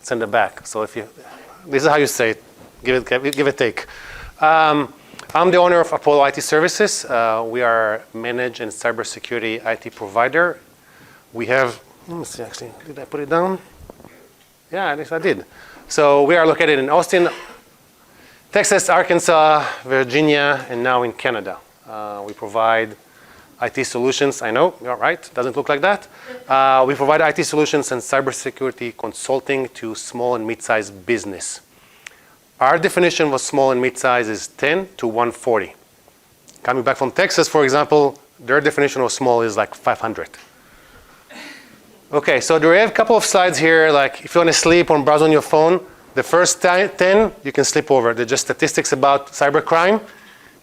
send it back. So if you, this is how you say it, give it take. I'm the owner of Apollo IT Services. We are managed and cybersecurity IT provider. We have, let me see actually, did I put it down? Yeah, at least I did. So we are located in Austin, Texas, Arkansas, Virginia, and now in Canada. We provide IT solutions. I know, you're right, doesn't look like that. We provide IT solutions and cybersecurity consulting to small and mid-sized business. Our definition of small and mid-size is 10 to 140. Coming back from Texas, for example, their definition of small is like 500. Okay, so do we have a couple of slides here, like if you want to sleep or browse on your phone, the first 10, you can sleep over. They're just statistics about cybercrime.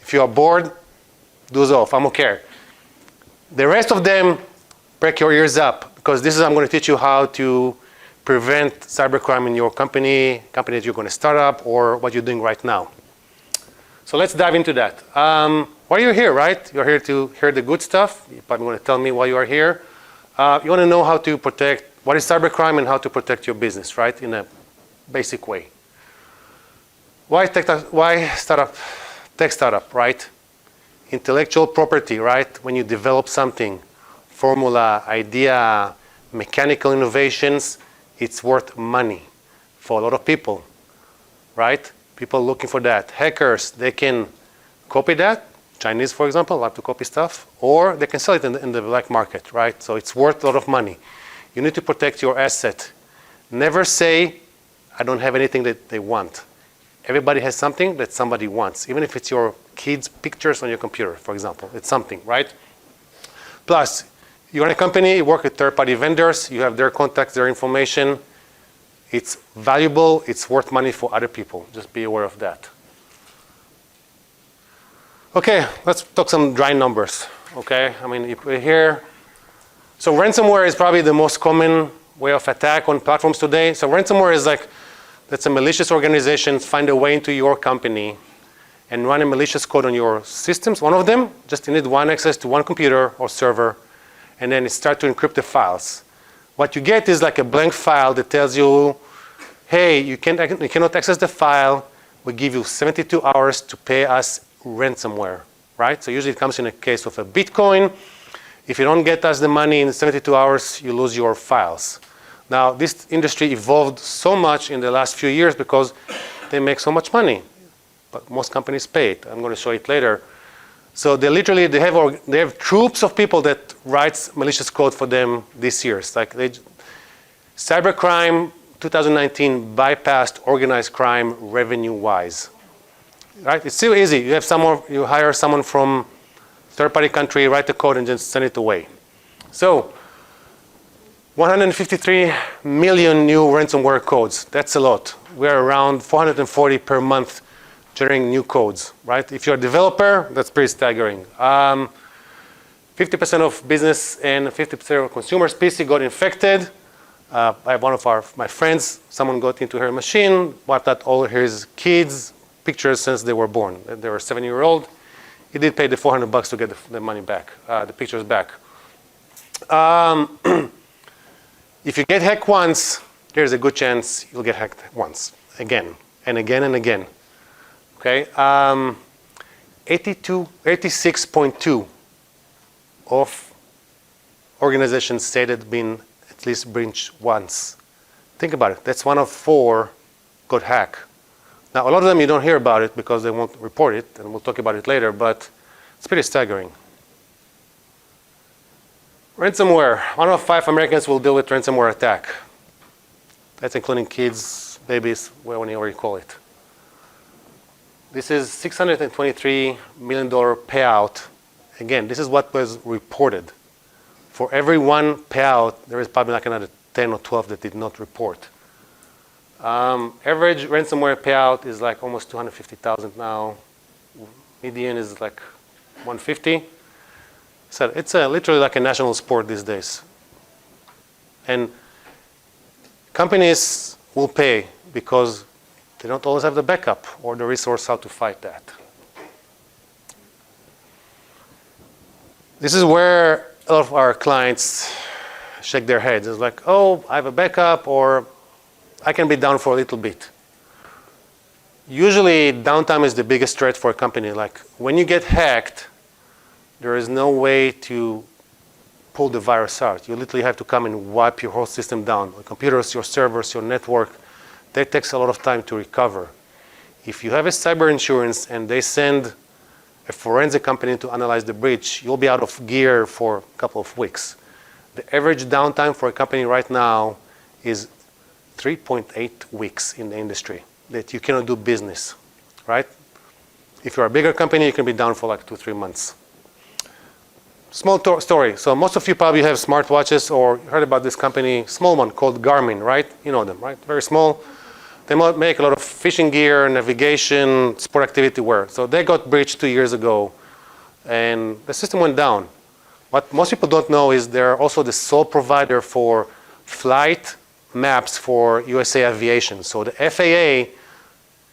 If you are bored, doze off, I'm okay. The rest of them, break your ears up, because this is, I'm going to teach you how to prevent cybercrime in your company that you're going to start up, or what you're doing right now. So let's dive into that. Why are you here, right? You're here to hear the good stuff. You're probably going to tell me why you are here. You want to know how to protect, what is cybercrime and how to protect your business, right? In a basic way. Why tech startup, right? Intellectual property, right? When you develop something, formula, idea, mechanical innovations, it's worth money for a lot of people, right? People looking for that. Hackers, they can copy that. Chinese, for example, love to copy stuff. Or they can sell it in the black market, right? So it's worth a lot of money. You need to protect your asset. Never say, I don't have anything that they want. Everybody has something that somebody wants. Even if it's your kids' pictures on your computer, for example. It's something, right? Plus, you're in a company, you work with third-party vendors, you have their contacts, their information. It's valuable, it's worth money for other people. Just be aware of that. Okay, let's talk some dry numbers, okay? I mean, if we're here. So ransomware is probably the most common way of attack on platforms today. So ransomware is like, that's a malicious organization find a way into your company and run a malicious code on your systems. One of them, just you need one access to one computer or server, and then it starts to encrypt the files. What you get is like a blank file that tells you, hey, you cannot access the file. We give you 72 hours to pay us ransomware, right? So usually it comes in a case of a Bitcoin. If you don't get us the money in 72 hours, you lose your files. Now, this industry evolved so much in the last few years because they make so much money. But most companies pay it. I'm going to show it later. So they literally, they have troops of people that writes malicious code for them this year. It's like cybercrime 2019 bypassed organized crime revenue-wise. Right? It's still easy. You have someone, you hire someone from third-party country, write the code, and just send it away. So 153 million new ransomware codes. That's a lot. We're around 440 per month generating new codes, right? If you're a developer, that's pretty staggering. 50% of business and 50% of consumers' PC got infected. I have one of my friends, someone got into her machine, wiped out all his kids' pictures since they were born. They were 7-year-old. He did pay the $400 to get the money back, the pictures back. If you get hacked once, there's a good chance you'll get hacked once, again, and again, and again. Okay, 86.2 of organizations say that been at least breached once. Think about it. That's 1 of 4 got hacked. Now, a lot of them you don't hear about it because they won't report it, and we'll talk about it later, but it's pretty staggering. Ransomware. 1 of 5 Americans will deal with ransomware attack. That's including kids, babies, whatever you call it. This is $623 million payout. Again, this is what was reported. For every one payout, there is probably like another 10 or 12 that did not report. Average ransomware payout is like almost 250,000 now. Median is like 150. So it's literally like a national sport these days. And companies will pay because they don't always have the backup or the resource how to fight that. This is where a lot of our clients shake their heads. It's like, oh, I have a backup, or I can be down for a little bit. Usually, downtime is the biggest threat for a company. Like when you get hacked, there is no way to pull the virus out. You literally have to come and wipe your whole system down. Your computers, your servers, your network. That takes a lot of time to recover. If you have a cyber insurance and they send a forensic company to analyze the breach, you'll be out of gear for a couple of weeks. The average downtime for a company right now is 3.8 weeks in the industry that you cannot do business, right? If you're a bigger company, you can be down for like 2-3 months. Small story. So most of you probably have smartwatches or heard about this company, small one called Garmin, right? You know them, right? Very small. They make a lot of fishing gear, navigation, sport activity wear. So they got breached 2 years ago, and the system went down. What most people don't know is they're also the sole provider for flight maps for USA Aviation. So the FAA,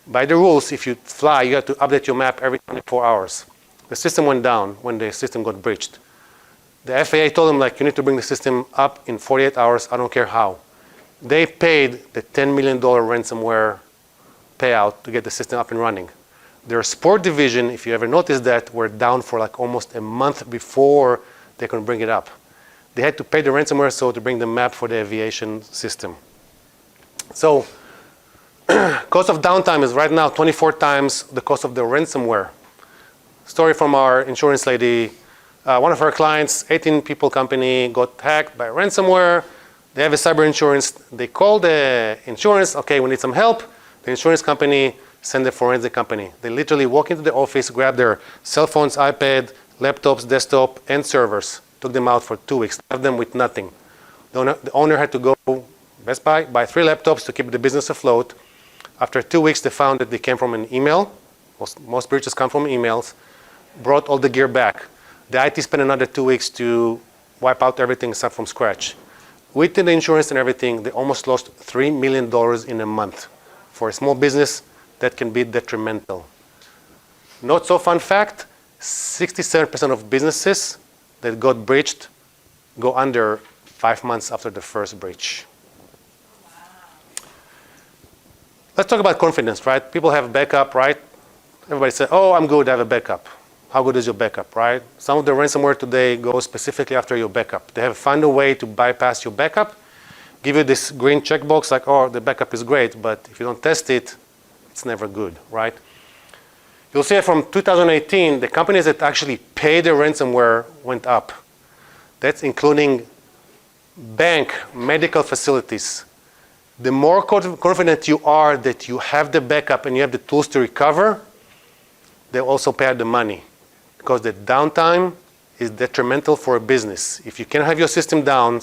by the rules, if you fly, you have to update your map every 24 hours. The system went down when the system got breached. The FAA told them, like, you need to bring the system up in 48 hours, I don't care how. They paid the $10 million ransomware payout to get the system up and running. Their sport division, if you ever noticed that, were down for like almost a month before they could bring it up. They had to pay the ransomware so to bring the map for the aviation system. So cost of downtime is right now 24 times the cost of the ransomware. Story from our insurance lady. One of our clients, 18-people company, got hacked by ransomware. They have a cyber insurance. They call the insurance, okay, we need some help. The insurance company send a forensic company. They literally walk into the office, grab their cell phones, iPad, laptops, desktop, and servers. Took them out for 2 weeks, left them with nothing. The owner had to go Best Buy, buy 3 laptops to keep the business afloat. After 2 weeks, they found that they came from an email. Most breaches come from emails. Brought all the gear back. The IT spent another 2 weeks to wipe out everything, start from scratch. With the insurance and everything, they almost lost $3 million in a month. For a small business, that can be detrimental. Not so fun fact, 67% of businesses that got breached go under 5 months after the first breach. Wow. Let's talk about confidence, right? People have backup, right? Everybody says, oh, I'm good, I have a backup. How good is your backup, right? Some of the ransomware today goes specifically after your backup. They have found a way to bypass your backup, give you this green checkbox like, oh, the backup is great, but if you don't test it, it's never good, right? You'll see from 2018, the companies that actually pay the ransomware went up. That's including bank, medical facilities. The more confident you are that you have the backup and you have the tools to recover, they also pay out the money. Because the downtime is detrimental for a business. If you can have your system down,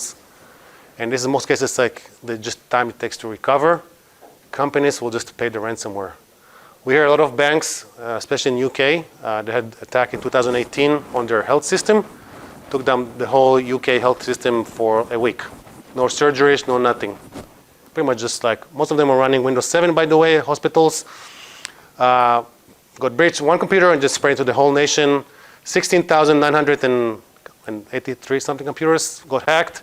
and this is in most cases like the just time it takes to recover, companies will just pay the ransomware. We hear a lot of banks, especially in UK, they had attack in 2018 on their health system, took down the whole UK health system for a week. No surgeries, no nothing. Pretty much just like, most of them are running Windows 7, by the way, hospitals. Got breached one computer and just spread to the whole nation. 16,983 something computers got hacked.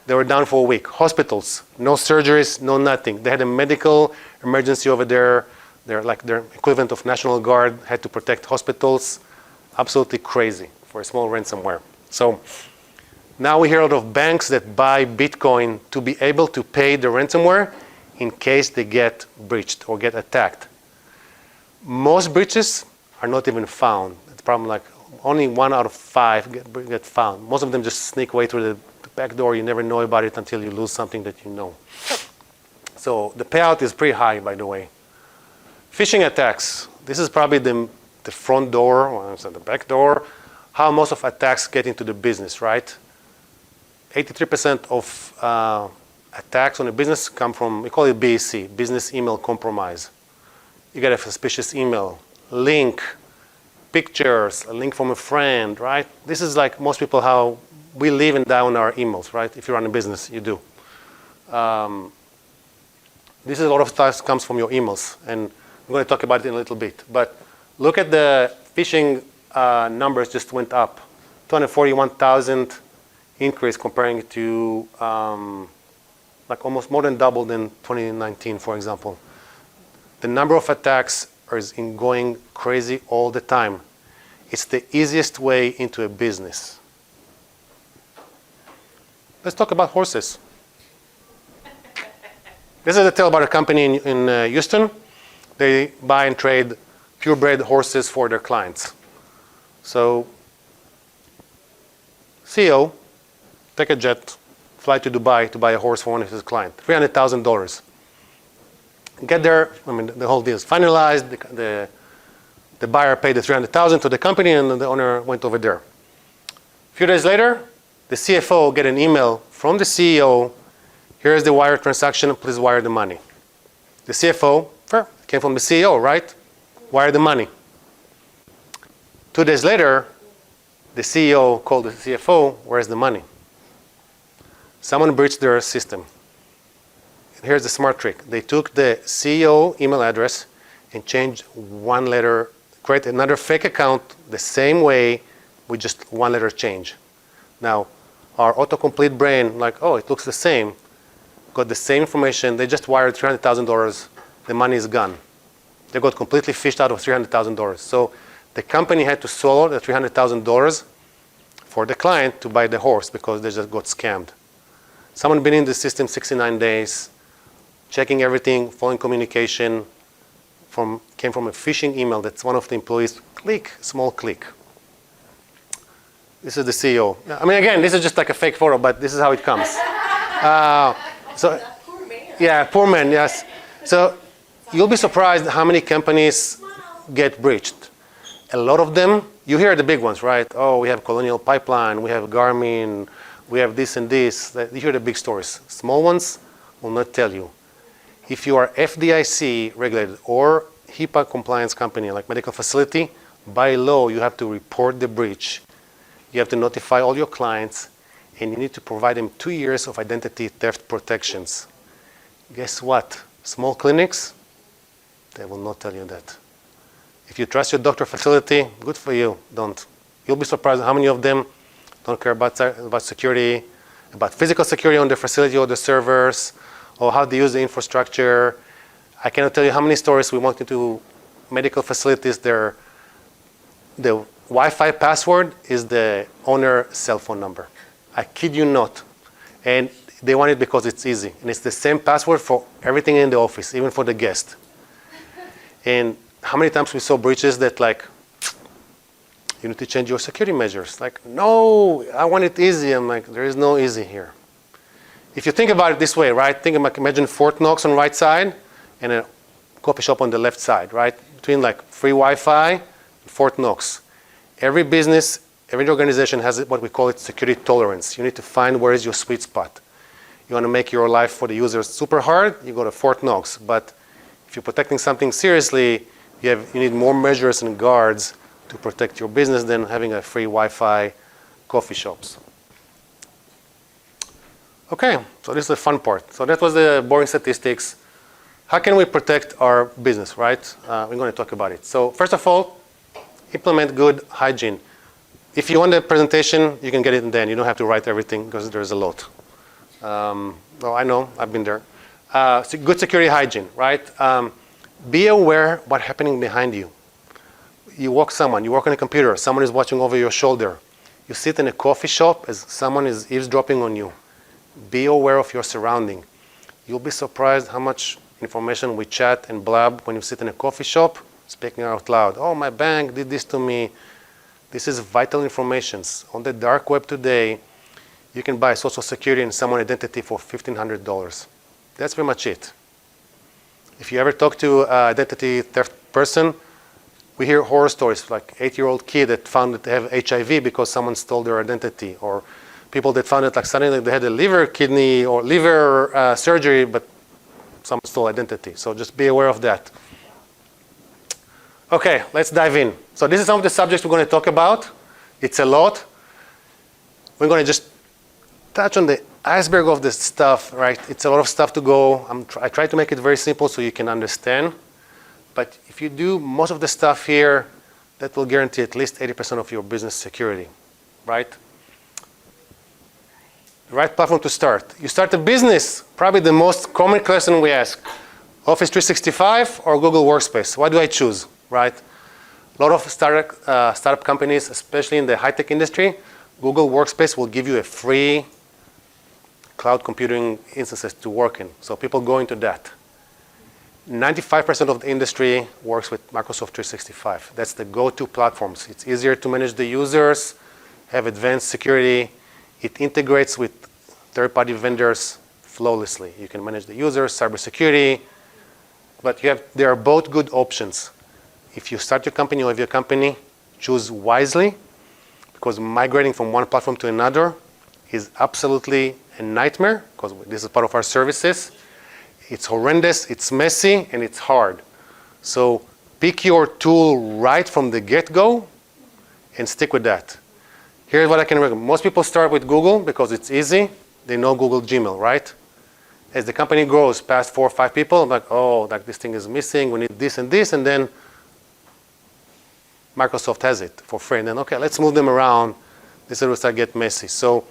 They were down for a week. Hospitals, no surgeries, no nothing. They had a medical emergency over there. They're like their equivalent of National Guard, had to protect hospitals. Absolutely crazy for a small ransomware. So now we hear a lot of banks that buy Bitcoin to be able to pay the ransomware in case they get breached or get attacked. Most breaches are not even found. It's probably like only 1 out of 5 get found. Most of them just sneak away through the back door. You never know about it until you lose something that you know. So the payout is pretty high, by the way. Phishing attacks. This is probably the front door, or the back door, how most of attacks get into the business, right? 83% of attacks on a business come from, we call it BEC, business email compromise. You get a suspicious email, link, pictures, a link from a friend, right? This is like most people how we live and die on our emails, right? If you run a business, you do. This is a lot of stuff comes from your emails, and I'm going to talk about it in a little bit. But look at the phishing numbers just went up, 241,000 increase comparing to, like almost more than doubled in 2019, for example. The number of attacks is going crazy all the time. It's the easiest way into a business. Let's talk about horses. This is a tale about a company in Houston. They buy and trade purebred horses for their clients. So, CEO, take a jet, fly to Dubai to buy a horse for one of his clients, $300,000. Get there, I mean, the whole deal is finalized. The buyer paid the $300,000 to the company, and the owner went over there. A few days later, the CFO get an email from the CEO. Here's the wire transaction. Please wire the money. The CFO came from the CEO, right? Wire the money. 2 days later, the CEO called the CFO. Where's the money? Someone breached their system. Here's the smart trick. They took the CEO email address and changed one letter, create another fake account the same way with just one letter change. Now, our autocomplete brain, like, oh, it looks the same, got the same information. They just wired $300,000. The money is gone. They got completely fished out of $300,000. So the company had to swallow the $300,000 for the client to buy the horse because they just got scammed. Someone been in the system 69 days, checking everything, following communication, came from a phishing email that's one of the employees, small click. This is the CEO. I mean, again, this is just like a fake photo, but this is how it comes. Poor man. Yeah, poor man, yes. So you'll be surprised how many companies get breached. A lot of them, you hear the big ones, right? Oh, we have Colonial Pipeline, we have Garmin, we have this and this. You hear the big stories. Small ones will not tell you. If you are FDIC regulated or HIPAA compliance company like medical facility, by law you have to report the breach. You have to notify all your clients, and you need to provide them 2 years of identity theft protections. Guess what? Small clinics, they will not tell you that. If you trust your doctor facility, good for you. Don't. You'll be surprised how many of them don't care about security, about physical security on the facility or the servers, or how they use the infrastructure. I cannot tell you how many stories we walked into medical facilities. The Wi-Fi password is the owner's cell phone number. I kid you not. And they want it because it's easy. And it's the same password for everything in the office, even for the guest. And how many times we saw breaches that like, you need to change your security measures. Like, no, I want it easy. I'm like, there is no easy here. If you think about it this way, right? Imagine Fort Knox on the right side and a coffee shop on the left side, right? Between like free Wi-Fi and Fort Knox. Every business, every organization has what we call it security tolerance. You need to find where is your sweet spot. You want to make your life for the users super hard, you go to Fort Knox. But if you're protecting something seriously, you need more measures and guards to protect your business than having a free Wi-Fi coffee shops. Okay, so this is the fun part. So that was the boring statistics. How can we protect our business, right? We're going to talk about it. So first of all, implement good hygiene. If you want the presentation, you can get it then. You don't have to write everything because there's a lot. Well, I know, I've been there. So good security hygiene, right? Be aware what's happening behind you. You work on a computer, someone is watching over your shoulder. You sit in a coffee shop as someone is eavesdropping on you. Be aware of your surrounding. You'll be surprised how much information we chat and blab when you sit in a coffee shop, speaking out loud. Oh, my bank did this to me. This is vital information. On the dark web today, you can buy Social Security and someone's identity for $1,500. That's pretty much it. If you ever talk to an identity theft person, we hear horror stories like 8-year-old kid that found that they have HIV because someone stole their identity, or people that found it like suddenly they had a liver, kidney, or liver surgery, but someone stole identity. So just be aware of that. Okay, let's dive in. So this is some of the subjects we're going to talk about. It's a lot. We're going to just touch on the iceberg of this stuff, right? It's a lot of stuff to go. I try to make it very simple so you can understand. But if you do most of the stuff here, that will guarantee at least 80% of your business security, right? the right platform to start. You start a business, probably the most common question we ask, Office 365 or Google Workspace? What do I choose, right? A lot of startup companies, especially in the high-tech industry, Google Workspace will give you a free cloud computing instances to work in. So people go into that. 95% of the industry works with Microsoft 365. That's the go-to platforms. It's easier to manage the users, have advanced security. It integrates with third-party vendors flawlessly. You can manage the users, cybersecurity, but there are both good options. If you start your company or have your company, choose wisely, because migrating from one platform to another is absolutely a nightmare, because this is part of our services. It's horrendous, it's messy, and it's hard. So pick your tool right from the get-go and stick with that. Here's what I can recommend. Most people start with Google because it's easy. They know Google Gmail, right? As the company grows past 4 or 5 people, I'm like, oh, like this thing is missing. We need this, and then Microsoft has it for free. And then, okay, let's move them around. This is where it start get messy. So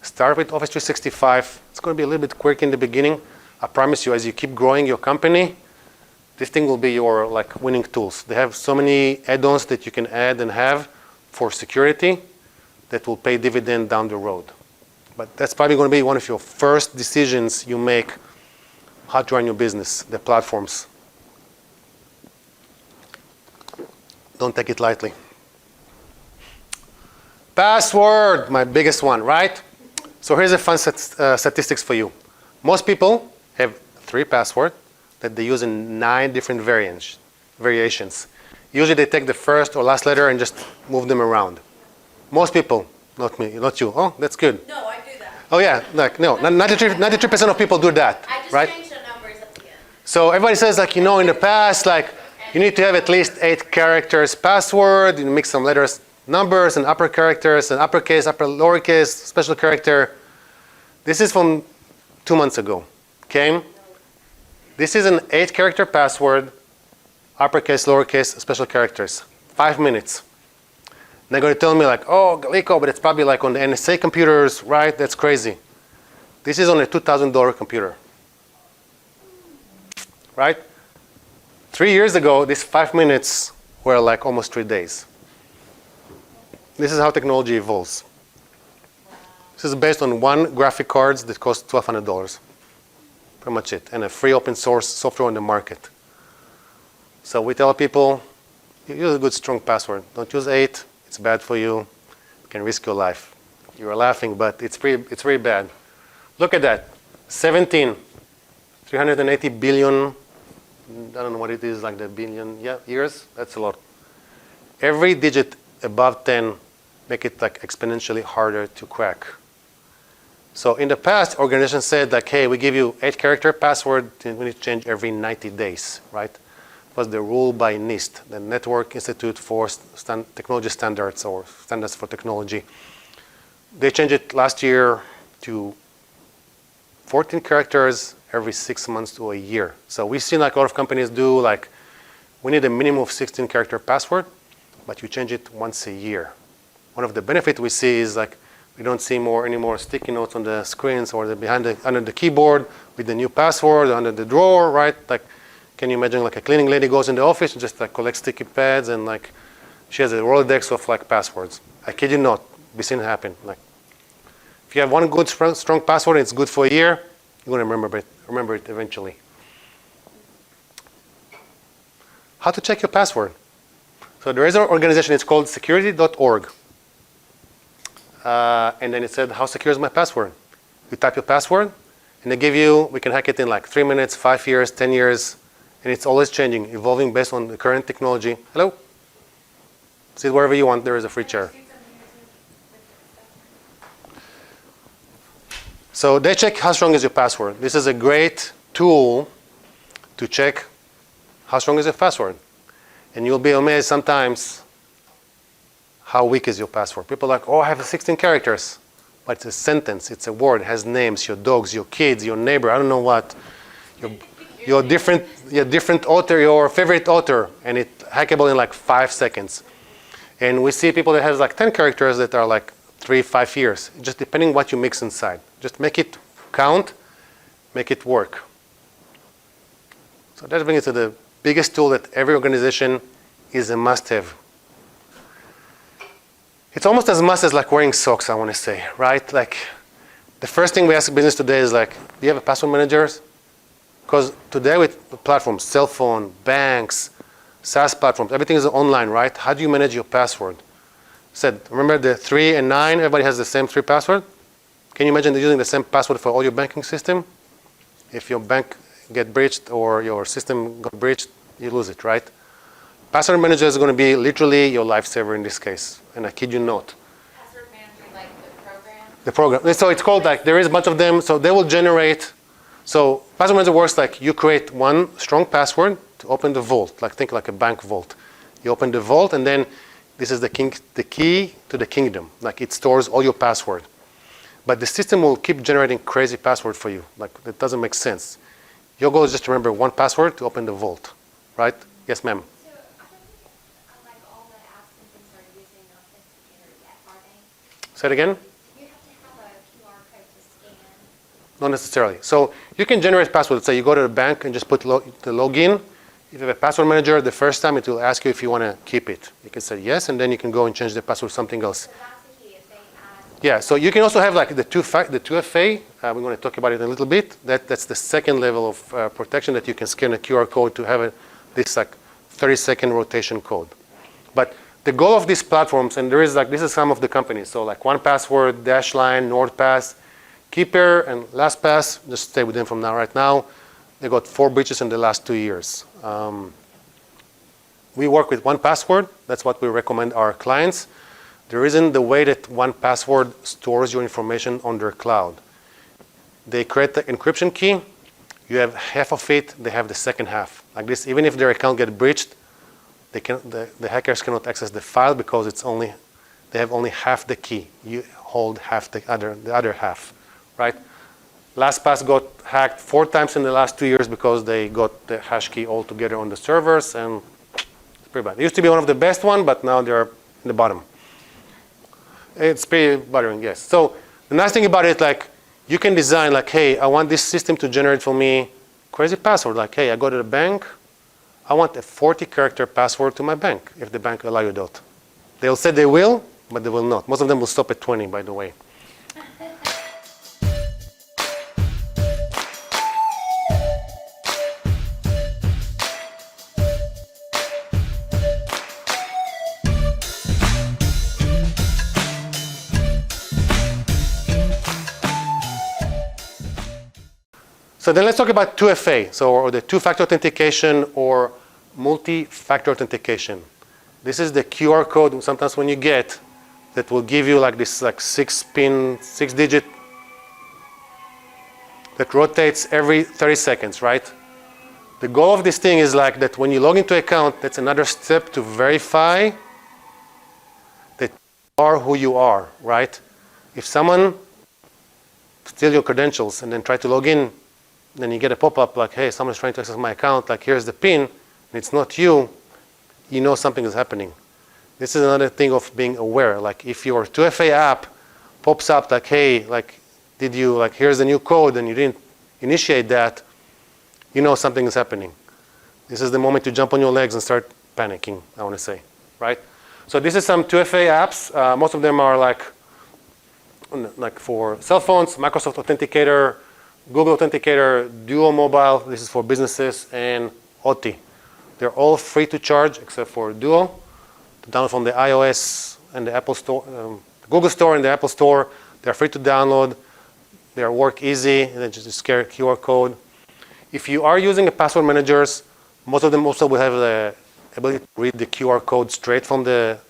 start with Office 365. It's going to be a little bit quirky in the beginning. I promise you, as you keep growing your company, this thing will be your like winning tools. They have so many add-ons that you can add and have for security that will pay dividend down the road. But that's probably going to be one of your first decisions you make how to run your business, the platforms. Don't take it lightly. Password, my biggest one, right? So here's a fun statistics for you. Most people have 3 passwords that they use in 9 different variations. Usually they take the first or last letter and just move them around. Most people, not me, not you. Oh, that's good. No, I do that. Oh yeah, like no, 93% of people do that, I just right? change the numbers at the end. So everybody says like, in the past, like you need to have at least 8 characters password. You mix some letters, numbers, and upper characters, and uppercase, upper lowercase, special character. This is from 2 months ago. Okay? This is an 8-character password, uppercase, lowercase, special characters. 5 minutes. And they're going to tell me like, oh, Galiko, but it's probably like on the NSA computers, right? That's crazy. This is on a $2,000 computer, right? 3 years ago, these 5 minutes were like almost 3 days. This is how technology evolves. This is based on 1 graphic cards that cost $1,200. Pretty much it. And a free open source software on the market. So we tell people, use a good strong password. Don't use 8. It's bad for you. You can risk your life. You're laughing, but it's very bad. Look at that. 17. 380 billion. I don't know what it is, like the billion years. That's a lot. Every digit above 10 make it like exponentially harder to crack. So in the past, organizations said like, hey, we give you 8-character password, and we need to change every 90 days, right? It was the rule by NIST, the Network Institute for Technology Standards, or Standards for Technology. They changed it last year to 14 characters every 6 months to a year. So we've seen like a lot of companies do like, we need a minimum of 16-character password, but you change it once a year. One of the benefits we see is like, we don't see any more sticky notes on the screens or under the keyboard with the new password under the drawer, right? Like, can you imagine like a cleaning lady goes in the office and just like collects sticky pads and like she has a Rolodex of like passwords. I kid you not, we've seen it happen. Like, if you have one good strong password and it's good for a year, you're going to remember it eventually. How to check your password? So there is an organization, it's called security.org. And then it said, how secure is my password? You type your password, and they give you, we can hack it in like 3 minutes, 5 years, 10 years, and it's always changing, evolving based on the current technology. Hello? Sit wherever you want, there is a free chair. So they check how strong is your password. This is a great tool to check how strong is your password. And you'll be amazed sometimes how weak is your password. People are like, oh, I have 16 characters. But it's a sentence, it's a word, it has names, your dogs, your kids, your neighbor, I don't know what. Your different author, your favorite author, and it's hackable in like 5 seconds. And we see people that have like 10 characters that are like 3, 5 years, just depending what you mix inside. Just make it count, make it work. So that brings us to the biggest tool that every organization is a must-have. It's almost as must as like wearing socks, I want to say, right? Like the first thing we ask business today is like, do you have a password manager? Because today with platforms, cell phone, banks, SaaS platforms, everything is online, right? How do you manage your password? Remember the 3 and 9, everybody has the same 3 password? Can you imagine using the same password for all your banking system? If your bank get breached or your system got breached, you lose it, right? Password manager is going to be literally your lifesaver in this case, and I kid you not. Password manager, like the program? The program. So it's called like, there is a bunch of them, so they will generate. So password manager works like you create one strong password to open the vault, like think like a bank vault. You open the vault, and then this is the key to the kingdom. Like it stores all your password. But the system will keep generating crazy password for you. Like it doesn't make sense. Your goal is just to remember one password to open the vault, right? Yes, ma'am. So I don't think like all the apps and things are using Authenticator yet, are they? Say it again? You have to have a QR code to scan. Not necessarily. So you can generate passwords. Say you go to the bank and just put the login. If you have a password manager, the first time it will ask you if you want to keep it. You can say yes, and then you can go and change the password to something else. So that's the key if they ask. Yeah, so you can also have like the 2FA. We're going to talk about it in a little bit. That's the second level of protection that you can scan a QR code to have this like 30-second rotation code. But the goal of these platforms, and there is like, this is some of the companies. So like 1Password, Dashline, NordPass, Keeper, and LastPass. Just stay with them from now right now. They got 4 breaches in the last 2 years. We work with 1Password. That's what we recommend our clients. There isn't the way that 1Password stores your information on their cloud. They create the encryption key. You have half of it. They have the second half. Like this, even if their account gets breached, the hackers cannot access the file because they have only half the key. You hold half the other half, right? LastPass got hacked 4 times in the last 2 years because they got the hash key all together on the servers, and it's pretty bad. It used to be one of the best ones, but now they're in the bottom. It's pretty bothering, yes. So the nice thing about it, like you can design like, hey, I want this system to generate for me crazy password. Like, hey, I go to the bank, I want a 40-character password to my bank if the bank allow you that. They'll say they will, but they will not. Most of them will stop at 20, by the way. So then let's talk about 2FA, or the two-factor authentication or multi-factor authentication. This is the QR code sometimes when you get that will give you like this like 6-digit that rotates every 30 seconds, right? The goal of this thing is like that when you log into an account, that's another step to verify that you are who you are, right? If someone steals your credentials and then try to log in, then you get a pop-up like, hey, someone's trying to access my account, like here's the PIN, and it's not you, you know something is happening. This is another thing of being aware. Like if your 2FA app pops up like, hey, like did you, like here's the new code and you didn't initiate that, you know something is happening. This is the moment to jump on your legs and start panicking, I want to say, right? So this is some 2FA apps. Most of them are like for cell phones, Microsoft Authenticator, Google Authenticator, Duo Mobile, this is for businesses, and OT. They're all free to charge except for Duo. To download from the iOS and the Apple Store, Google Store and the Apple Store. They're free to download. They work easy, and then just scan QR code. If you are using a password managers, most of them also will have the ability to read the QR code straight from the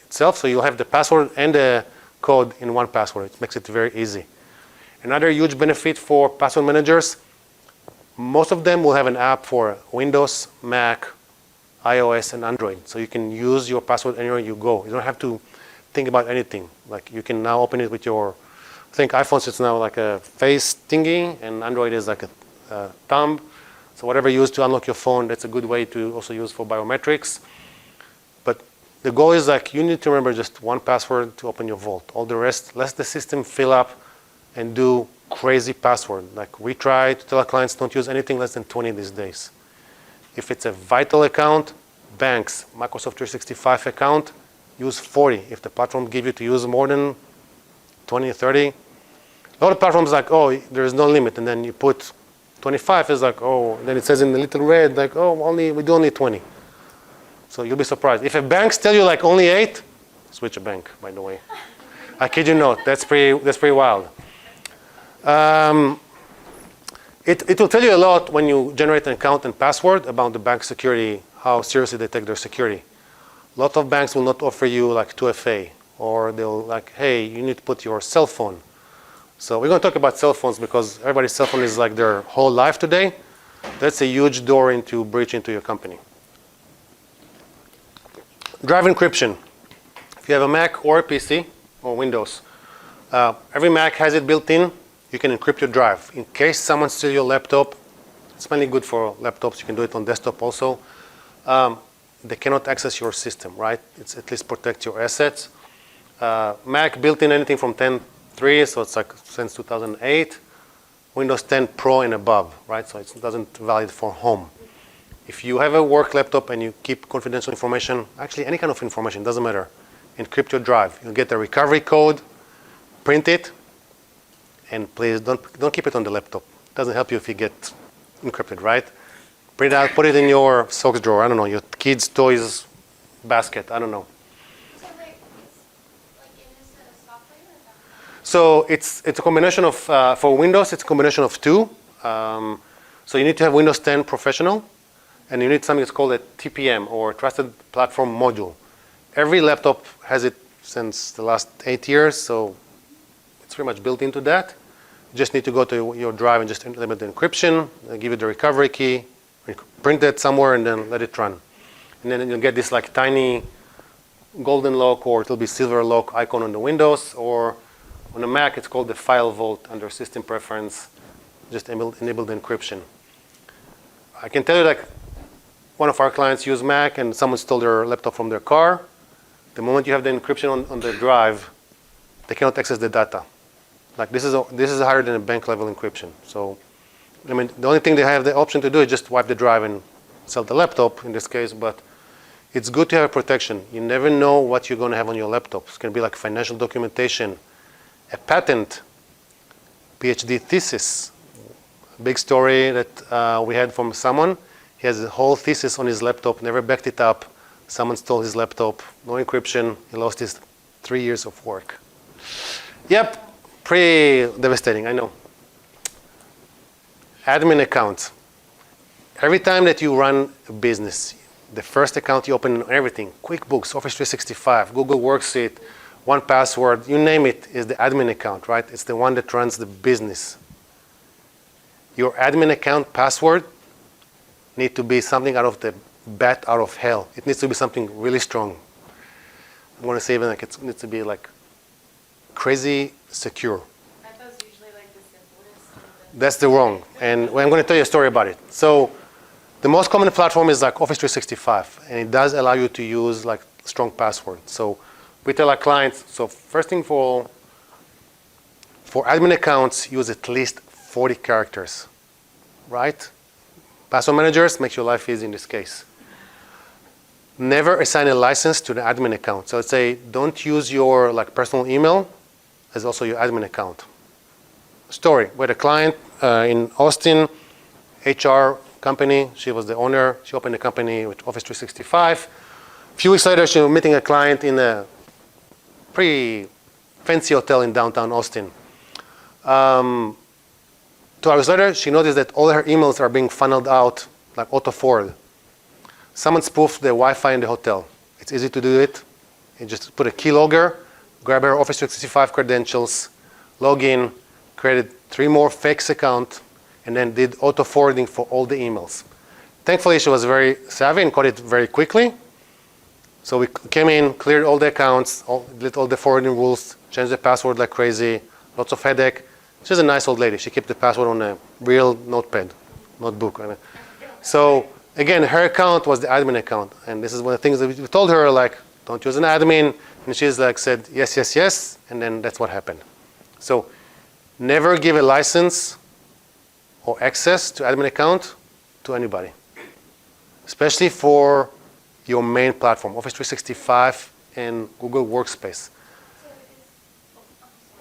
itself. So you'll have the password and the code in one password. It makes it very easy. Another huge benefit for password managers, most of them will have an app for Windows, Mac, iOS, and Android. So you can use your password anywhere you go. You don't have to think about anything. Like you can now open it with your, I think iPhones it's now like a face thingy, and Android is like a thumb. So whatever you use to unlock your phone, that's a good way to also use for biometrics. But The goal is like you need to remember just one password to open your vault. All the rest, let the system fill up and do crazy password. Like we try to tell our clients don't use anything less than 20 these days. If it's a vital account, banks, Microsoft 365 account, use 40. If the platform give you to use more than 20 or 30, a lot of platforms like, oh, there is no limit, and then you put 25, is like, oh, then it says in the little red, like, oh, we do only 20. So you'll be surprised. If a bank tell you like only 8, switch a bank, by the way. I kid you not, that's pretty wild. It will tell you a lot when you generate an account and password about the bank security, how seriously they take their security. A lot of banks will not offer you like 2FA, or they'll like, hey, you need to put your cell phone. So we're going to talk about cell phones because everybody's cell phone is like their whole life today. That's a huge door into breach into your company. Drive encryption. If you have a Mac or a PC or Windows, every Mac has it built in. You can encrypt your drive. In case someone steals your laptop, it's mainly good for laptops. You can do it on desktop also. They cannot access your system, right? It's at least protect your assets. Mac built in anything from 10.3, so it's like since 2008. Windows 10 Pro and above, right? So it doesn't valid for home. If you have a work laptop and you keep confidential information, actually any kind of information, doesn't matter, encrypt your drive. You'll get a recovery code, print it, and please don't keep it on the laptop. It doesn't help you if you get encrypted, right? Print it out, put it in your socks drawer, I don't know, your kids' toys basket, I don't know. So it's like in this software or not? So it's a combination of, for Windows, it's a combination of two. So you need to have Windows 10 Professional, and you need something that's called a TPM, or Trusted Platform Module. Every laptop has it since the last 8 years, so it's pretty much built into that. You just need to go to your drive and just implement the encryption, give it the recovery key, print it somewhere, and then let it run. And then you'll get this like tiny golden lock, or it'll be silver lock icon on the Windows, or on the Mac, it's called the File Vault under System Preference. Just enable the encryption. I can tell you, like, one of our clients used Mac, and someone stole their laptop from their car. The moment you have the encryption on the drive, they cannot access the data. Like this is higher than a bank level encryption. So, I mean, the only thing they have the option to do is just wipe the drive and sell the laptop in this case. But it's good to have protection. You never know what you're going to have on your laptop. It's going to be like financial documentation, a patent, PhD thesis. Big story that we had from someone. He has a whole thesis on his laptop, never backed it up. Someone stole his laptop, no encryption. He lost his 3 years of work. Yep, pretty devastating, I know. Admin account. Every time that you run a business, the first account you open, everything, QuickBooks, Office 365, Google Worksheet, 1Password, you name it, is the admin account, right? It's the one that runs the business. Your admin account password need to be something out of the bat out of hell. It needs to be something really strong. I'm going to say even like it needs to be like crazy secure. Aren't those usually like the simplest? That's the wrong. And I'm going to tell you a story about it. So the most common platform is like Office 365, and it does allow you to use like strong password. So we tell our clients, so first thing for admin accounts, use at least 40 characters, right? Password managers makes your life easy in this case. Never assign a license to the admin account. So let's say don't use your like personal email as also your admin account. Story, we had a client in Austin, HR company. She was the owner. She opened a company with Office 365. A few weeks later, she was meeting a client in a pretty fancy hotel in downtown Austin. 2 hours later, she noticed that all her emails are being funneled out like auto-forward. Someone spoofed the Wi-Fi in the hotel. It's easy to do it. You just put a keylogger, grab her Office 365 credentials, log in, created 3 more fake accounts, and then did auto-forwarding for all the emails. Thankfully, she was very savvy and caught it very quickly. So we came in, cleared all the accounts, did all the forwarding rules, changed the password like crazy, lots of headache. She's a nice old lady. She kept the password on a real notebook. So again, her account was the admin account. And this is one of the things that we told her, like, don't use an admin. And she's like said, yes, yes, yes. And then that's what happened. So never give a license or access to admin account to anybody, especially for your main platform, Office 365 and Google Workspace. So I'm sorry.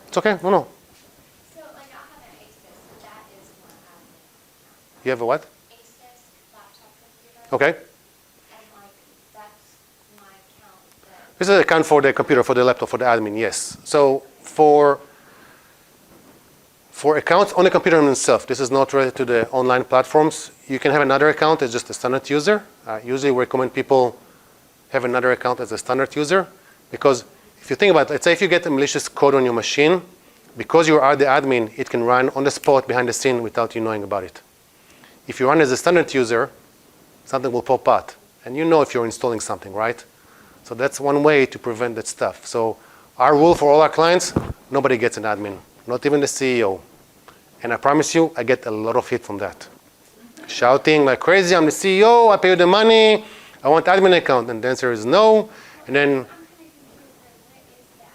It's okay, no. So like I have an Asus, that is my admin. You have a what? Asus laptop computer. Okay. And like that's my account that. This is an account for the computer, for the laptop, for the admin, yes. So for accounts on the computer itself, this is not related to the online platforms. You can have another account as just a standard user. Usually we recommend people have another account as a standard user because if you think about it, let's say if you get a malicious code on your machine, because you are the admin, it can run on the spot behind the scene without you knowing about it. If you run as a standard user, something will pop out. And you know if you're installing something, right? So that's one way to prevent that stuff. So our rule for all our clients, nobody gets an admin, not even the CEO. And I promise you, I get a lot of hit from that. Shouting like crazy, I'm the CEO, I pay you the money, I want admin account. And the answer is no. And then, I'm kind of confused. What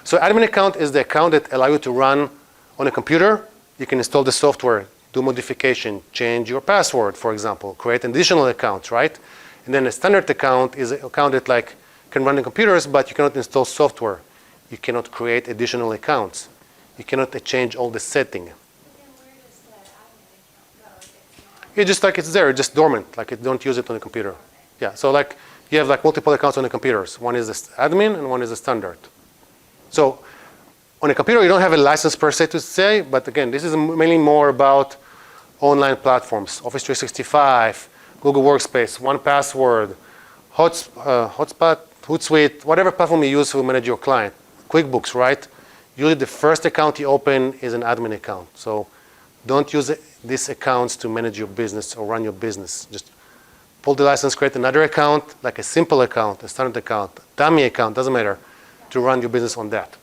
is that? so admin account is the account that allows you to run on a computer. You can install the software, do modification, change your password, for example, create an additional account, right? And then a standard account is an account that like can run on computers, but you cannot install software. You cannot create additional accounts. You cannot change all the settings. But then where does that admin account go if it's not? It's just like it's there, just dormant, like you don't use it on the computer. Yeah, so like you have like multiple accounts on the computers. One is the admin and one is the standard. So on a computer, you don't have a license per se to say, but again, this is mainly more about online platforms, Office 365, Google Workspace, 1Password, Hotspot, Hootsuite, whatever platform you use to manage your client. QuickBooks, right? Usually the first account you open is an admin account. So don't use these accounts to manage your business or run your business. Just pull the license, create another account, like a simple account, a standard account, dummy account, doesn't matter, to run your business on that.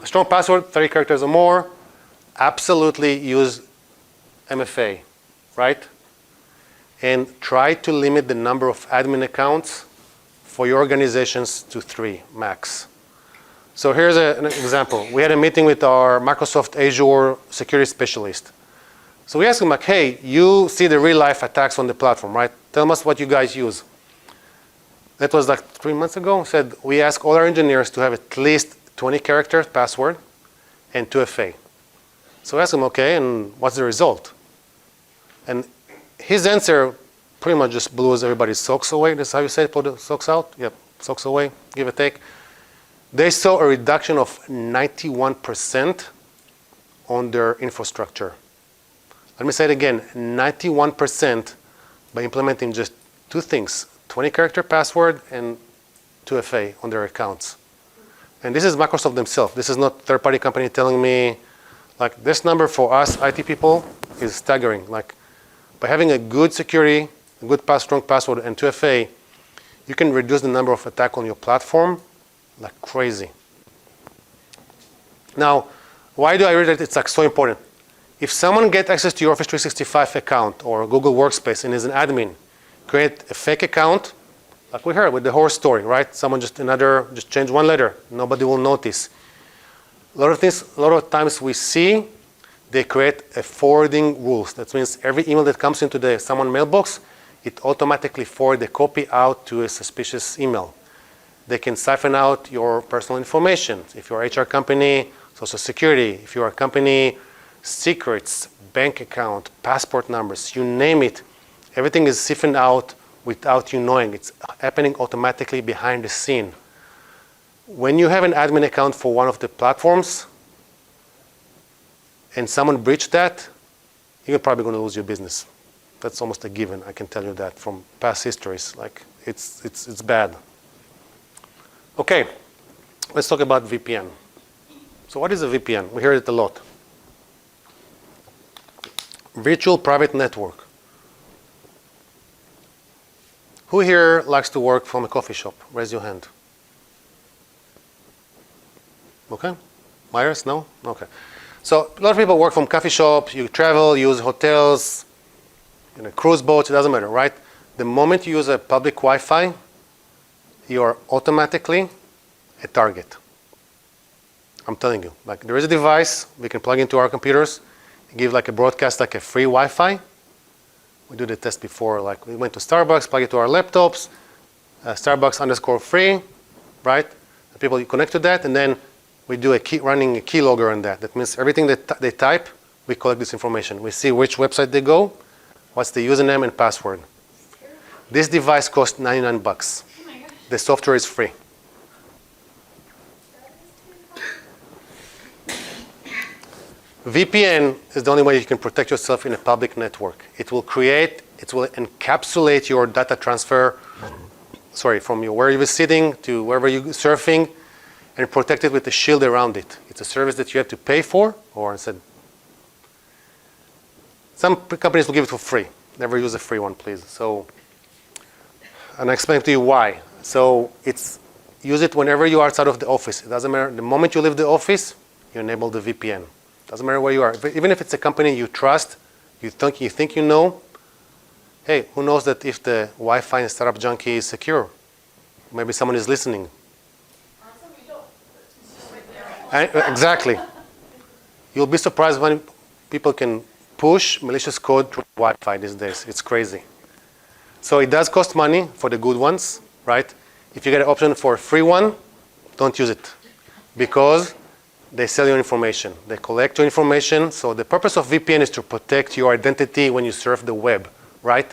Strong password, 30 characters or more. Absolutely use MFA, right? And try to limit the number of admin accounts for your organizations to 3 max. So here's an example. We had a meeting with our Microsoft Azure security specialist. So we asked him like, hey, you see the real life attacks on the platform, right? Tell us what you guys use. That was like 3 months ago. Said we ask all our engineers to have at least 20 character password and 2FA. So we asked him, okay, and what's the result? And his answer pretty much just blew everybody's socks away. That's how you say it, pull the socks out? Yep, socks away, give or take. They saw a reduction of 91% on their infrastructure. Let me say it again, 91% by implementing just 2 things, 20 character password and 2FA on their accounts. And this is Microsoft themselves. This is not third-party company telling me, like this number for us IT people is staggering. Like by having a good security, a good strong password and 2FA, you can reduce the number of attacks on your platform like crazy. Now, why do I read that it's like so important? If someone gets access to your Office 365 account or Google Workspace and is an admin, create a fake account, like we heard with the horror story, right? Someone just change one letter, nobody will notice. A lot of times we see they create a forwarding rules. That means every email that comes into someone mailbox, it automatically forward the copy out to a suspicious email. They can siphon out your personal information. If you're an HR company, Social Security. If you're a company, secrets, bank account, passport numbers, you name it. Everything is siphoned out without you knowing. It's happening automatically behind the scene. When you have an admin account for one of the platforms and someone breached that, you're probably going to lose your business. That's almost a given. I can tell you that from past histories. Like it's bad. Okay, let's talk about VPN. So what is a VPN? We hear it a lot. Virtual private network. Who here likes to work from a coffee shop? Raise your hand. Okay. Myers? No? Okay. So a lot of people work from coffee shops. You travel, use hotels, cruise boats. It doesn't matter, right? The moment you use a public Wi-Fi, you are automatically a target. I'm telling you, like there is a device we can plug into our computers, give like a broadcast, like a free Wi-Fi. We do the test before, like we went to Starbucks, plug it to our laptops, Starbucks_free, right? And people connect to that, and then we do running a keylogger on that. That means everything that they type, we collect this information. We see which website they go, what's the username and password. This device costs $99. Oh my gosh. The software is free. VPN is the only way you can protect yourself in a public network. It will encapsulate your data transfer, from where you were sitting to wherever you're surfing, and protect it with a shield around it. It's a service that you have to pay for, or instead, some companies will give it for free. Never use a free one, please. So, and I explain to you why. So use it whenever you are outside of the office. It doesn't matter. The moment you leave the office, you enable the VPN. Doesn't matter where you are. Even if it's a company you trust, you think you know, hey, who knows that if the Wi-Fi in Startup Junkie is secure? Maybe someone is listening. Exactly. You'll be surprised when people can push malicious code through Wi-Fi these days. It's crazy. So it does cost money for the good ones, right? If you get an option for a free one, don't use it, because they sell your information. They collect your information. So the purpose of VPN is to protect your identity when you surf the web, right?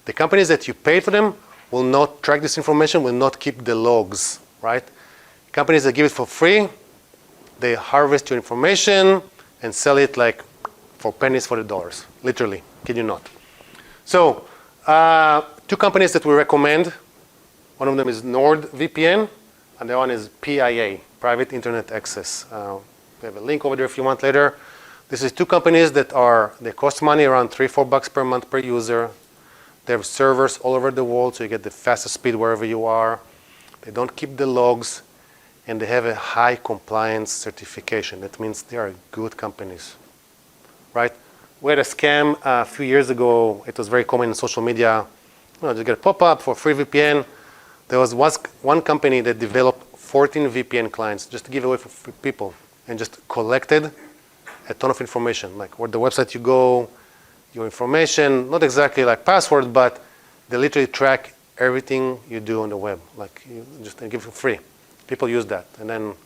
The companies that you paid for them will not track this information, will not keep the logs, right? Companies that give it for free, they harvest your information and sell it like for pennies for the dollars, literally, kid you not. So, two companies that we recommend. One of them is NordVPN, and the other one is PIA, Private Internet Access. We have a link over there if you want later. This is two companies that they cost money, around $3-4 per month per user. They have servers all over the world, so you get the fastest speed wherever you are. They don't keep the logs, and they have a high compliance certification. That means they are good companies, right? We had a scam a few years ago. It was very common in social media. Just get a pop-up for free VPN. There was one company that developed 14 VPN clients just to give away for people, and just collected a ton of information, like where the website you go, your information, not exactly like password, but they literally track everything you do on the web. Like you just give it for free. People use that, and then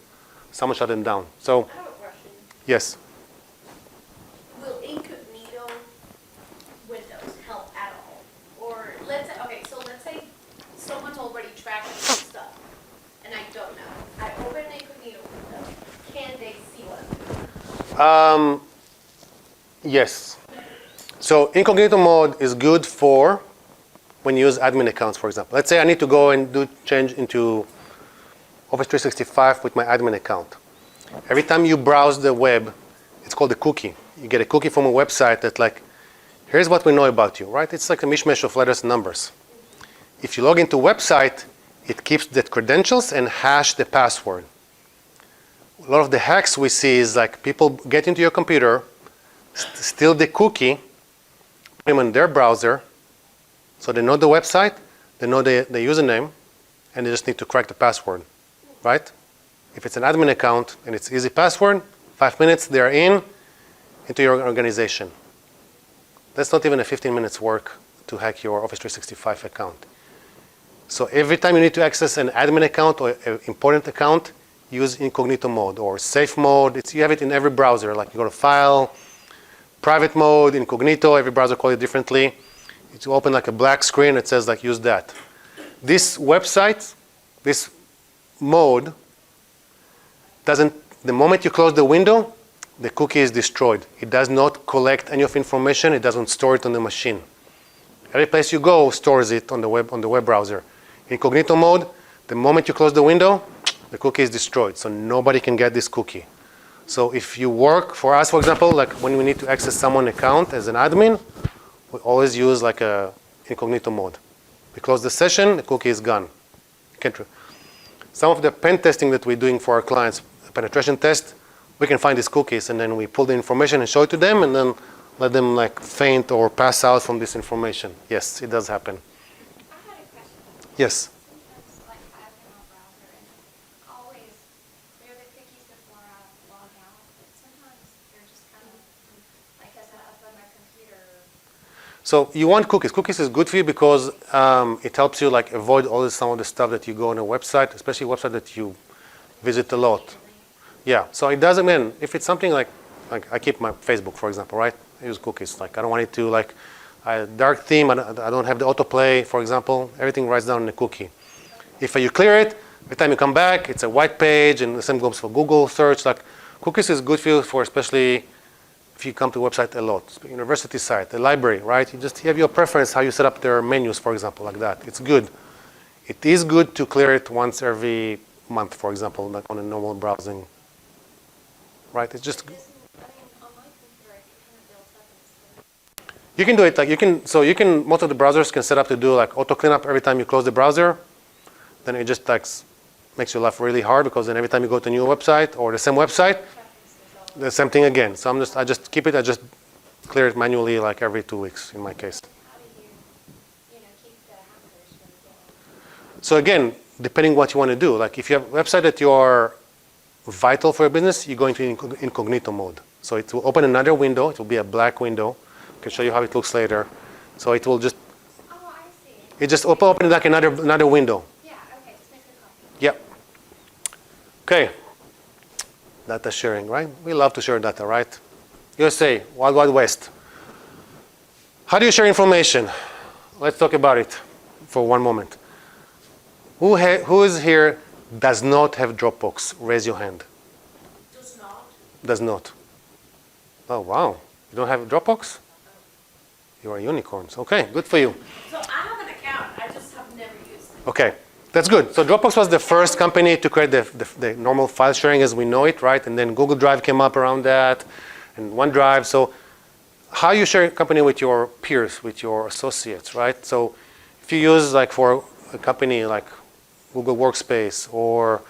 someone shut them down. So, I have a question. yes. Will incognito windows help at all? Or let's say someone's already tracking my stuff, and I don't know. I open an incognito window. Can they see what I'm doing? Yes. So incognito mode is good for when you use admin accounts, for example. Let's say I need to go and do change into Office 365 with my admin account. Every time you browse the web, it's called a cookie. You get a cookie from a website that like, here's what we know about you, right? It's like a mishmash of letters and numbers. If you log into a website, it keeps the credentials and hash the password. A lot of the hacks we see is like people get into your computer, steal the cookie, put them in their browser, so they know the website, they know the username, and they just need to crack the password, right? If it's an admin account and it's easy password, 5 minutes, they're into your organization. That's not even a 15 minutes work to hack your Office 365 account. So every time you need to access an admin account or an important account, use incognito mode or safe mode. You have it in every browser. Like you go to File, Private mode, incognito. Every browser calls it differently. It will open like a black screen. It says like use that. This website, this mode doesn't. The moment you close the window, the cookie is destroyed. It does not collect any of information. It doesn't store it on the machine. Every place you go stores it on the web browser. Incognito mode, the moment you close the window, the cookie is destroyed. So nobody can get this cookie. So if you work for us, for example, like when we need to access someone's account as an admin, we always use like a incognito mode. We close the session, the cookie is gone. Some of the pen testing that we're doing for our clients, penetration test, we can find these cookies and then we pull the information and show it to them and then let them like faint or pass out from this information. Yes, it does happen. I had a question. Yes. Sometimes, like, I So you want cookies. Cookies is good for you because it helps you like avoid some of the stuff that you go on a website, especially a website that you visit a lot. Yeah. So it doesn't mean if it's something like I keep my Facebook, for example, right? I use cookies. Like I don't want it to like a dark theme. I don't have the autoplay, for example. Everything writes down in the cookie. If you clear it, every time you come back, it's a white page, and the same goes for Google search. Like cookies is good for you for especially if you come to a website a lot, university site, the library, right? You just have your preference how you set up their menus, for example, like that. It's good. It is good to clear it once every month, for example, like on a normal browsing, right? It's just. You can do it like most of the browsers can set up to do like auto cleanup every time you close the browser. Then it just like makes you laugh really hard because then every time you go to a new website or the same website, the same thing again. So I just keep it. I just clear it manually like every 2 weeks in my case. How do you keep the hackers from getting? So again, depending what you want to do. Like if you have a website that you are vital for your business, you go into incognito mode. So it will open another window. It will be a black window. I can show you how it looks later. So it will just. Oh, I see. It just open like another window. Yeah. Okay. Just make a copy. Yep. Okay. Data sharing, right? We love to share data, right? USA, Wild Wild West. How do you share information? Let's talk about it for one moment. Who is here does not have Dropbox? Raise your hand. Does not. Does not. Oh, wow. You don't have Dropbox? You are unicorns. Okay, good for you. So I have an account. I just have never used it. Okay, that's good. So Dropbox was the first company to create the normal file sharing as we know it, right? And then Google Drive came up around that, and OneDrive. So how you share a company with your peers, with your associates, right? So if you use like for a company like Google Workspace or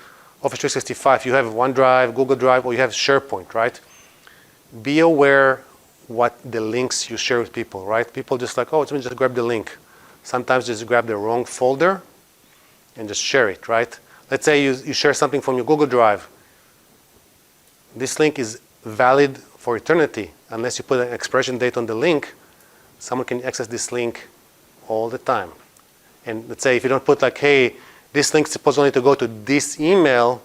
Office 365, you have OneDrive, Google Drive, or you have SharePoint, right? Be aware what the links you share with people, right? People just like, oh, let me just grab the link. Sometimes just grab the wrong folder and just share it, right? Let's say you share something from your Google Drive. This link is valid for eternity. Unless you put an expiration date on the link, someone can access this link all the time. And let's say if you don't put like, hey, this link's supposed only to go to this email,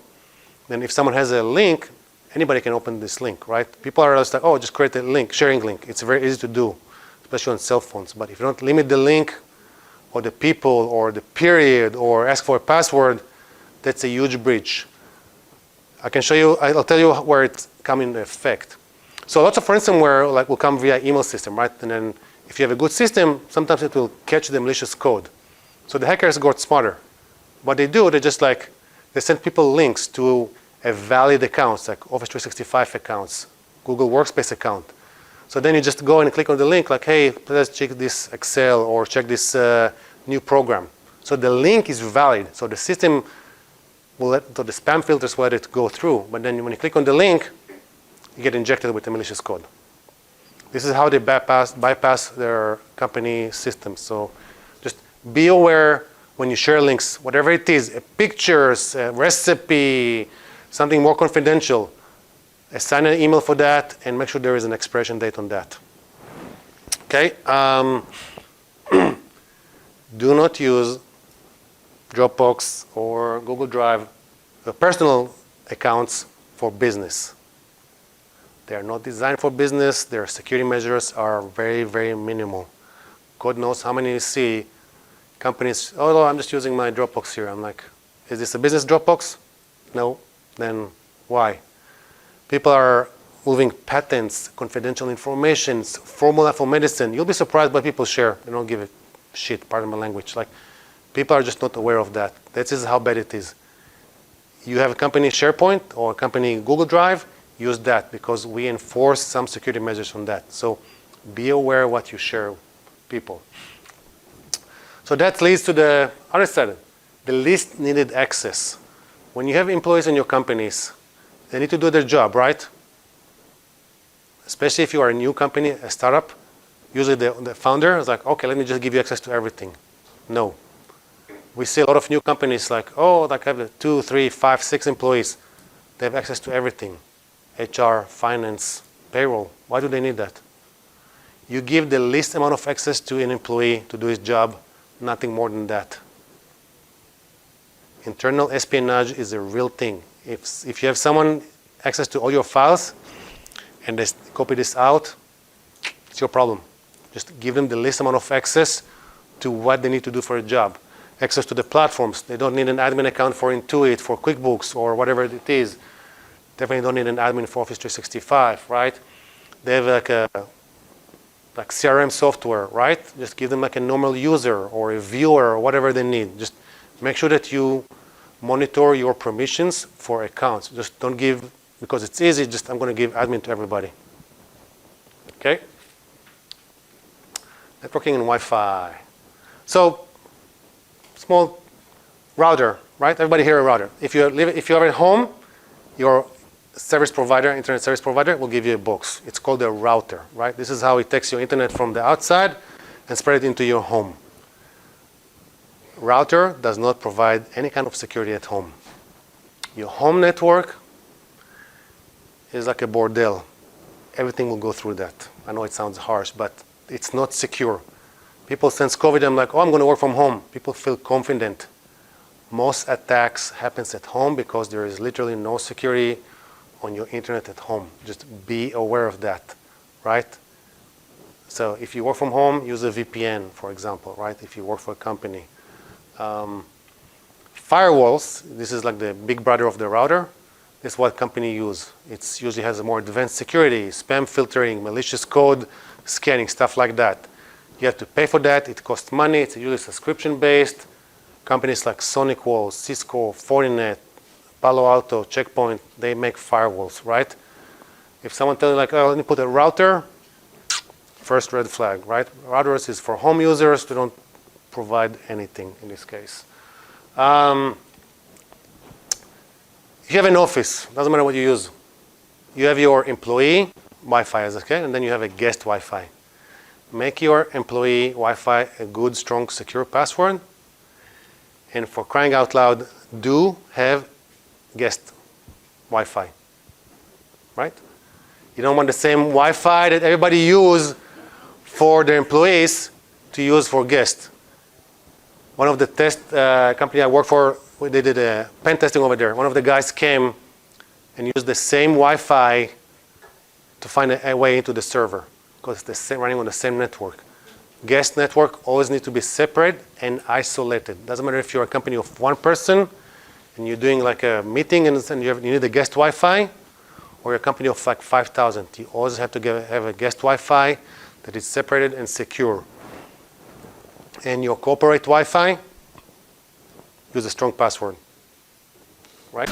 then if someone has a link, anybody can open this link, right? People are just like, oh, just create a link, sharing link. It's very easy to do, especially on cell phones. But if you don't limit the link or the people or the period or ask for a password, that's a huge breach. I can show you, I'll tell you where it's come into effect. So lots of ransomware like will come via email system, right? And then if you have a good system, sometimes it will catch the malicious code. So the hackers got smarter. What they do, they send people links to a valid accounts, like Office 365 accounts, Google Workspace account. So then you just go and click on the link like, hey, let's check this Excel or check this new program. So the link is valid. So the system will so the spam filters will let it go through. But then when you click on the link, you get injected with the malicious code. This is how they bypass their company systems. So just be aware when you share links, whatever it is, pictures, a recipe, something more confidential, assign an email for that and make sure there is an expiration date on that. Okay? Do not use Dropbox or Google Drive, personal accounts for business. They are not designed for business. Their security measures are very, very minimal. God knows how many you see companies, oh, no, I'm just using my Dropbox here. I'm like, is this a business Dropbox? No. Then why? People are moving patents, confidential information, formula for medicine. You'll be surprised by people share. They don't give a shit, pardon my language. Like, people are just not aware of that. That is how bad it is. You have a company SharePoint or a company Google Drive, use that because we enforce some security measures on that. So be aware what you share with people. So that leads to the other side, the least needed access. When you have employees in your companies, they need to do their job, right? Especially if you are a new company, a startup, usually the founder is like, okay, let me just give you access to everything. No. We see a lot of new companies like, oh, like I have 2, 3, 5, 6 employees. They have access to everything. HR, finance, payroll. Why do they need that? You give the least amount of access to an employee to do his job, nothing more than that. Internal espionage is a real thing. If you have someone access to all your files and they copy this out, it's your problem. Just give them the least amount of access to what they need to do for a job. Access to the platforms. They don't need an admin account for Intuit, for QuickBooks, or whatever it is. Definitely don't need an admin for Office 365, right? They have like CRM software, right? Just give them like a normal user or a viewer or whatever they need. Just make sure that you monitor your permissions for accounts. Just don't give, because it's easy, just I'm going to give admin to everybody. Okay? Networking and Wi-Fi. So, small router, right? Everybody here a router. If you're at home, your service provider, internet service provider, will give you a box. It's called a router, right? This is how it takes your internet from the outside and spread it into your home. Router does not provide any kind of security at home. Your home network is like a bordel. Everything will go through that. I know it sounds harsh, but it's not secure. People, since COVID, I'm like, oh, I'm going to work from home. People feel confident. Most attacks happens at home because there is literally no security on your internet at home. Just be aware of that, right? So if you work from home, use a VPN, for example, right? If you work for a company. Firewalls, this is like the big brother of the router. This is what company use. It usually has a more advanced security, spam filtering, malicious code, scanning, stuff like that. You have to pay for that. It costs money. It's usually subscription-based. Companies like SonicWall, Cisco, Fortinet, Palo Alto, Checkpoint, they make firewalls, right? If someone tells you like, oh, let me put a router, first red flag, right? Routers is for home users. They don't provide anything in this case. If you have an office, doesn't matter what you use. You have your employee Wi-Fi, okay, and then you have a guest Wi-Fi. Make your employee Wi-Fi a good, strong, secure password. And for crying out loud, do have guest Wi-Fi, right? You don't want the same Wi-Fi that everybody use for their employees to use for guests. One of the test company I work for, they did a pen testing over there. One of the guys came and used the same Wi-Fi to find a way into the server because it's the same, running on the same network. Guest network always need to be separate and isolated. Doesn't matter if you're a company of one person and you're doing like a meeting and you need a guest Wi-Fi, or you're a company of like 5,000. You always have to have a guest Wi-Fi that is separated and secure. And your corporate Wi-Fi, use a strong password, right?